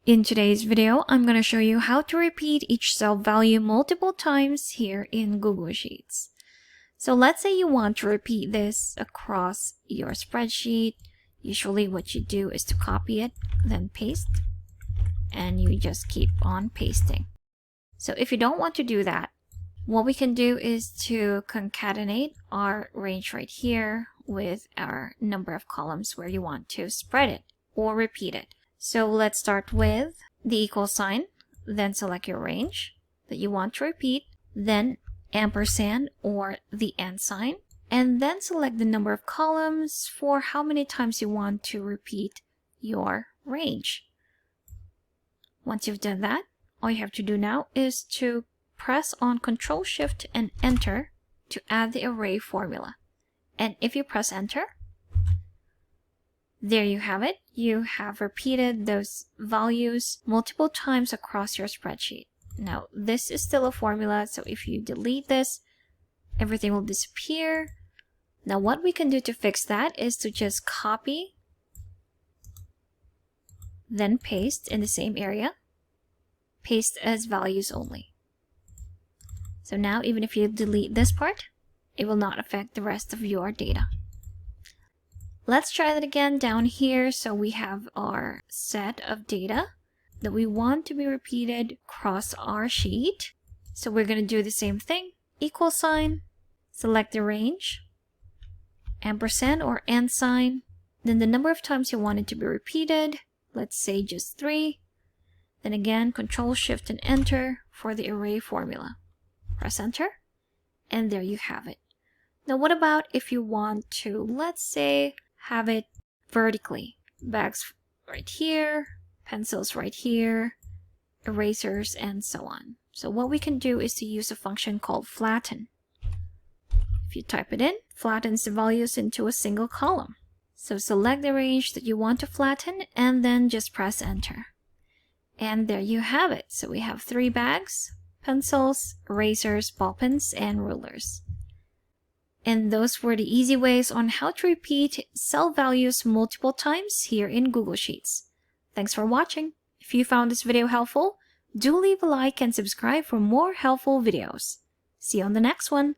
In today's video, I'm going to show you how to repeat each cell value multiple times here in Google Sheets. So let's say you want to repeat this across your spreadsheet. Usually what you do is to copy it, then paste, and you just keep on pasting. So if you don't want to do that, what we can do is to concatenate our range right here with our number of columns where you want to spread it or repeat it. So let's start with the equal sign, then select your range that you want to repeat, then ampersand or the and sign, and then select the number of columns for how many times you want to repeat your range. Once you've done that, all you have to do now is to press on Ctrl Shift and Enter to add the array formula. And if you press Enter, there you have it. You have repeated those values multiple times across your spreadsheet. Now, this is still a formula, so if you delete this, everything will disappear. Now, what we can do to fix that is to just copy, then paste in the same area. Paste as values only. So now, even if you delete this part, it will not affect the rest of your data. Let's try that again down here. So we have our set of data that we want to be repeated across our sheet. So we're going to do the same thing. Equal sign, select the range, ampersand or and sign, then the number of times you want it to be repeated. Let's say just 3. Then again, Ctrl Shift and Enter for the array formula. Press Enter, and there you have it. Now what about if you want to, let's say, have it vertically? Bags right here, pencils right here, erasers, and so on. So what we can do is to use a function called flatten. If you type it in, flattens the values into a single column. So select the range that you want to flatten and then just press Enter. And there you have it. So we have 3 bags, pencils, erasers, ball pens, and rulers. And those were the easy ways on how to repeat cell values multiple times here in Google Sheets. Thanks for watching. If you found this video helpful, do leave a like and subscribe for more helpful videos. See you on the next one.